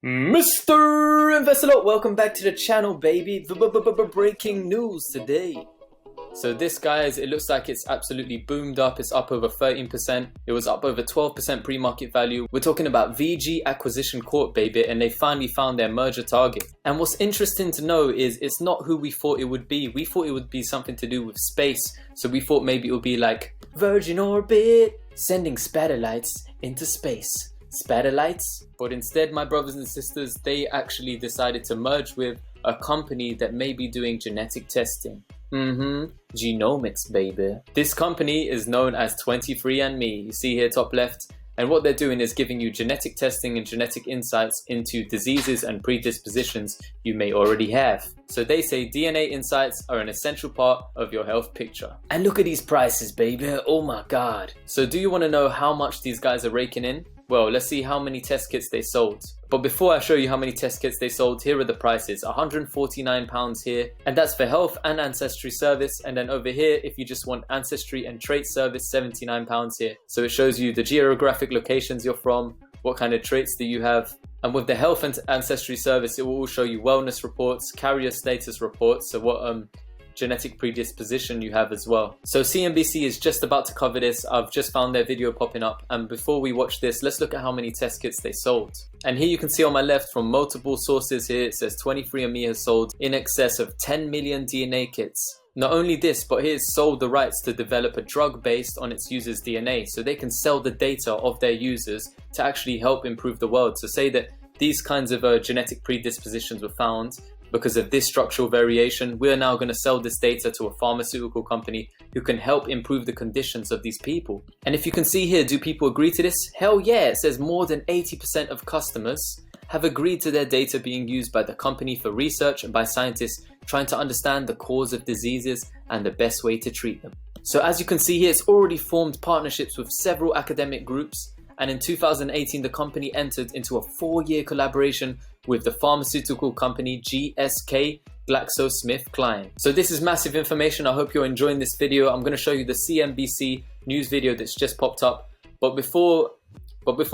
Mr. Investor, welcome back to the channel, baby. Breaking news today. So this, guys, it looks like it's absolutely boomed up. It's up over 13%. It was up over 12% pre-market value. We're talking about VG Acquisition Corp, baby, and they finally found their merger target. And what's interesting to know is it's not who we thought it would be. We thought it would be something to do with space. So we thought maybe it would be like Virgin Orbit, sending satellites into space. Satellites? But instead, my brothers and sisters, they actually decided to merge with a company that may be doing genetic testing. Genomics, baby. This company is known as 23andME. You see here top left. And what they're doing is giving you genetic testing and genetic insights into diseases and predispositions you may already have. So they say DNA insights are an essential part of your health picture. And look at these prices, baby. Oh my God. So do you want to know how much these guys are raking in? Well, let's see how many test kits they sold. But before I show you how many test kits they sold, here are the prices. £149 here, and that's for health and ancestry service. And then over here, if you just want ancestry and trait service, £79 here. So it shows you the geographic locations you're from, what kind of traits that you have. And with the health and ancestry service, it will all show you wellness reports, carrier status reports, so what genetic predisposition you have as well. So CNBC is just about to cover this. I've just found their video popping up, and before we watch this, let's look at how many test kits they sold. And here you can see on my left from multiple sources here, it says 23andMe has sold in excess of 10 million DNA kits. Not only this, but it has sold the rights to develop a drug based on its users' DNA, so they can sell the data of their users to actually help improve the world. So say that these kinds of genetic predispositions were found because of this structural variation, we're now going to sell this data to a pharmaceutical company who can help improve the conditions of these people. And if you can see here, do people agree to this? Hell yeah, it says more than 80% of customers have agreed to their data being used by the company for research and by scientists trying to understand the cause of diseases and the best way to treat them. So as you can see here, it's already formed partnerships with several academic groups. And in 2018, the company entered into a 4-year collaboration with the pharmaceutical company GSK GlaxoSmithKline. So this is massive information. I hope you're enjoying this video. I'm going to show you the CNBC news video that's just popped up. But before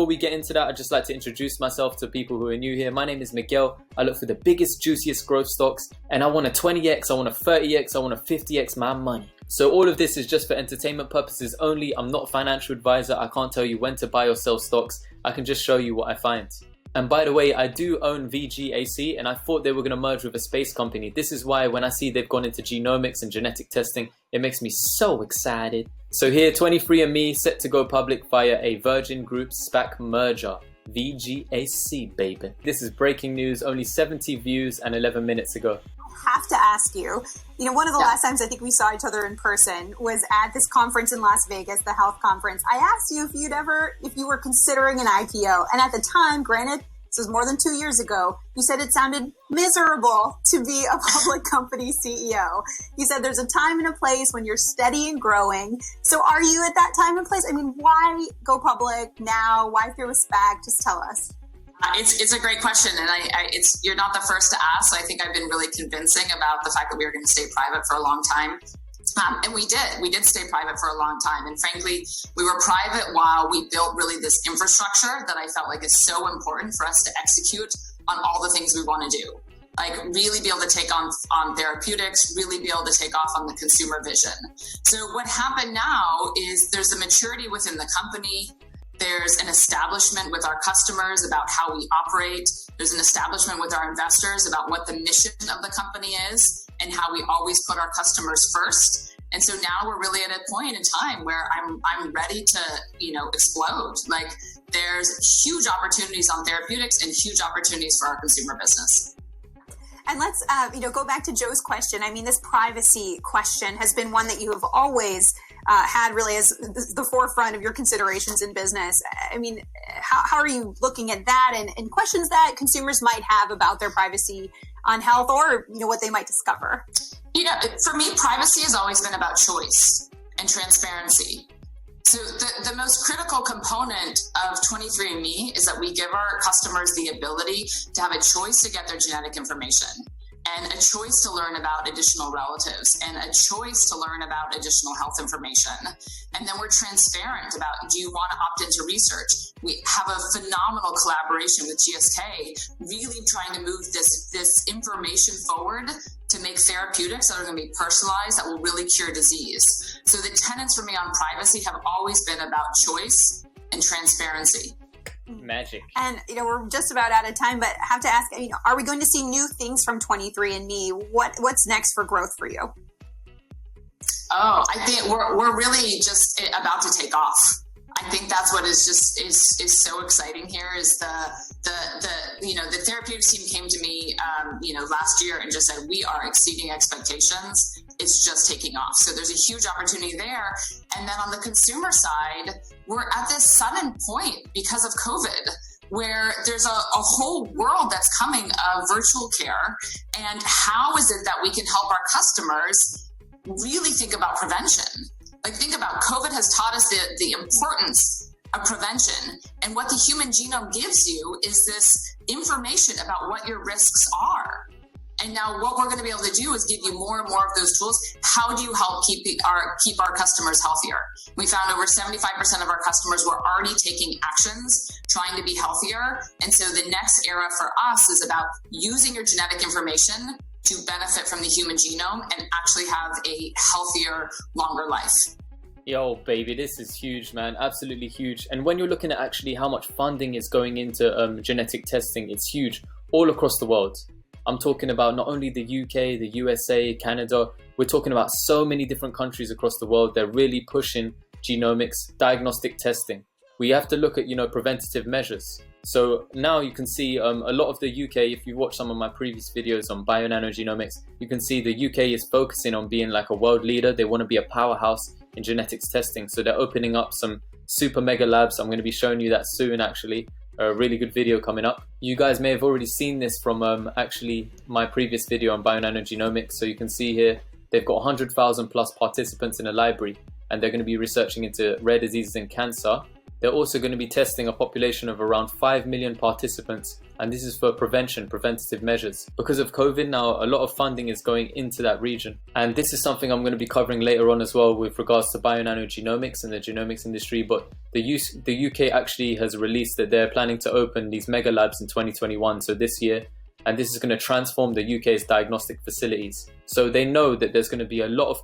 we get into that, I'd just like to introduce myself to people who are new here. My name is Miguel. I look for the biggest, juiciest growth stocks, and I want a 20x, I want a 30x, I want a 50x my money. So all of this is just for entertainment purposes only. I'm not a financial advisor. I can't tell you when to buy or sell stocks. I can just show you what I find. And by the way, I do own VGAC, and I thought they were going to merge with a space company. This is why when I see they've gone into genomics and genetic testing, it makes me so excited. So here, 23andMe set to go public via a Virgin Group SPAC merger. VGAC, baby. This is breaking news, only 70 views and 11 minutes ago. Have to ask you, one of the last times I think we saw each other in person was at this conference in Las Vegas, the health conference. I asked you if you were considering an IPO. And at the time, granted, this was more than 2 years ago, you said it sounded miserable to be a public company CEO. You said there's a time and a place when you're steady and growing. So are you at that time and place? I mean, why go public now? Why through a SPAC? Just tell us. It's a great question, and you're not the first to ask. So I think I've been really convincing about the fact that we were going to stay private for a long time, and we did stay private for a long time. And frankly, we were private while we built really this infrastructure that I felt like is so important for us to execute on all the things we want to do. Like really be able to take on therapeutics, really be able to take off on the consumer vision. So what happened now is there's a maturity within the company. There's an establishment with our customers about how we operate. There's an establishment with our investors about what the mission of the company is and how we always put our customers first. And so now we're really at a point in time where I'm ready to, explode. Like there's huge opportunities on therapeutics and huge opportunities for our consumer business. And let's, go back to Joe's question. I mean, this privacy question has been one that you have always had really as the forefront of your considerations in business. I mean, how are you looking at that and questions that consumers might have about their privacy on health or, what they might discover? For me, privacy has always been about choice and transparency. So the most critical component of 23andMe is that we give our customers the ability to have a choice to get their genetic information. and a choice to learn about additional relatives, and a choice to learn about additional health information. And then we're transparent about, do you want to opt into research? We have a phenomenal collaboration with GSK, really trying to move this information forward to make therapeutics that are going to be personalized, that will really cure disease. So the tenets for me on privacy have always been about choice and transparency. Magic. And, we're just about out of time, but I have to ask, are we going to see new things from 23andMe? What's next for growth for you? Oh, I think we're really just about to take off. I think that's what is so exciting here is the therapeutics team came to me, last year and just said, we are exceeding expectations. It's just taking off. So there's a huge opportunity there. And then on the consumer side, we're at this sudden point because of COVID, where there's a whole world that's coming of virtual care. And how is it that we can help our customers really think about prevention? Like, think about COVID has taught us the importance of prevention. And what the human genome gives you is this information about what your risks are. And now what we're going to be able to do is give you more and more of those tools. How do you help keep our customers healthier? We found over 75% of our customers were already taking actions, trying to be healthier. And so the next era for us is about using your genetic information to benefit from the human genome and actually have a healthier, longer life. Yo, baby, this is huge, man. Absolutely huge. And when you're looking at actually how much funding is going into genetic testing, it's huge all across the world. I'm talking about not only the UK, the USA, Canada. We're talking about so many different countries across the world. They're really pushing genomics, diagnostic testing. We have to look at, preventative measures. So now you can see a lot of the UK, if you watch some of my previous videos on bio-nanogenomics, you can see the UK is focusing on being like a world leader. They want to be a powerhouse in genetics testing. So they're opening up some super mega labs. I'm going to be showing you that soon, actually. A really good video coming up. You guys may have already seen this from actually my previous video on bio-nanogenomics. So you can see here, they've got 100,000 plus participants in a library, and they're going to be researching into rare diseases and cancer. They're also going to be testing a population of around 5 million participants, and this is for preventative measures. Because of COVID now, a lot of funding is going into that region. And this is something I'm going to be covering later on as well with regards to bio-nanogenomics and the genomics industry. But the UK actually has released that they're planning to open these mega labs in 2021, so this year. And this is going to transform the UK's diagnostic facilities. So they know that there's going to be a lot of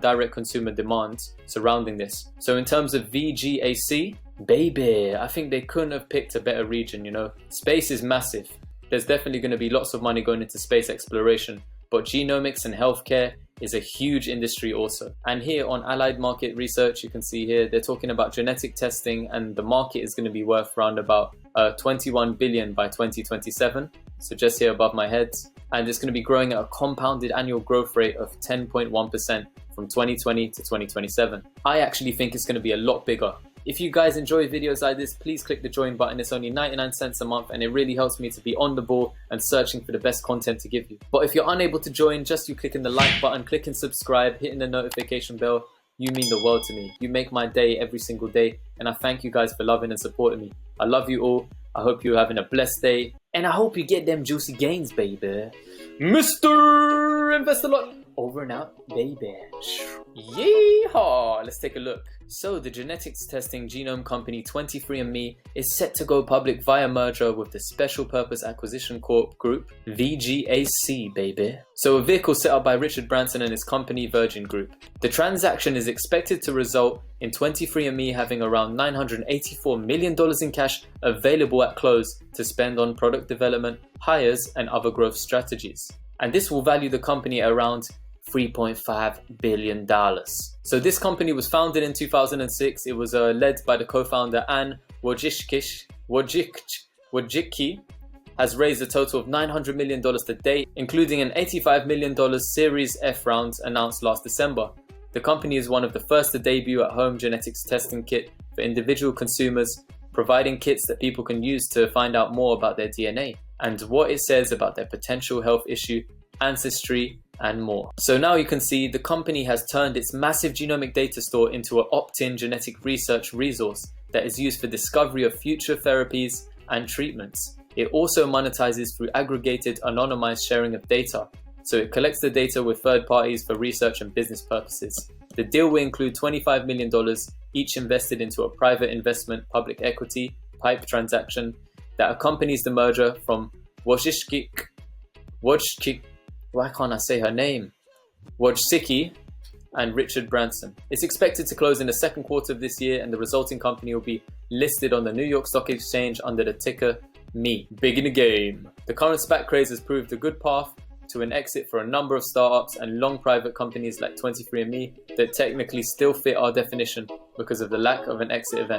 direct consumer demand surrounding this. So in terms of VGAC, baby, I think they couldn't have picked a better region, Space is massive. There's definitely going to be lots of money going into space exploration, but genomics and healthcare is a huge industry also. And here on Allied Market Research, you can see here, they're talking about genetic testing, and the market is going to be worth around about 21 billion by 2027. So just here above my head. And it's going to be growing at a compounded annual growth rate of 10.1% from 2020 to 2027. I actually think it's going to be a lot bigger. If you guys enjoy videos like this, please click the join button. It's only 99 cents a month, and it really helps me to be on the ball and searching for the best content to give you. But if you're unable to join, just you clicking the like button, clicking subscribe, hitting the notification bell, you mean the world to me. You make my day every single day, and I thank you guys for loving and supporting me. I love you all. I hope you're having a blessed day, and I hope you get them juicy gains, baby. Mr. Investor Lot, over and out, baby. Yeehaw! Let's take a look. So the genetics testing genome company 23andMe is set to go public via merger with the Special Purpose Acquisition Corp Group, VGAC, baby. So a vehicle set up by Richard Branson and his company Virgin Group. The transaction is expected to result in 23andMe having around $984 million in cash available at close to spend on product development, hires, and other growth strategies. And this will value the company at around $3.5 billion. So this company was founded in 2006. It was led by the co-founder Anne Wojcicki, has raised a total of $900 million to date, including an $85 million Series F round announced last December. The company is one of the first to debut at-home genetics testing kit for individual consumers, providing kits that people can use to find out more about their DNA and what it says about their potential health issue, ancestry, and more. So now you can see the company has turned its massive genomic data store into an opt-in genetic research resource that is used for discovery of future therapies and treatments. It also monetizes through aggregated, anonymized sharing of data. So it collects the data with third parties for research and business purposes. The deal will include $25 million, each invested into a private investment public equity PIPE transaction that accompanies the merger from Wojcicki, why can't I say her name? Wojcicki and Richard Branson. It's expected to close in the second quarter of this year, and the resulting company will be listed on the New York Stock Exchange under the ticker ME. Big in the game. The current SPAC craze has proved a good path to an exit for a number of startups and long private companies like 23andMe that technically still fit our definition because of the lack of an exit event.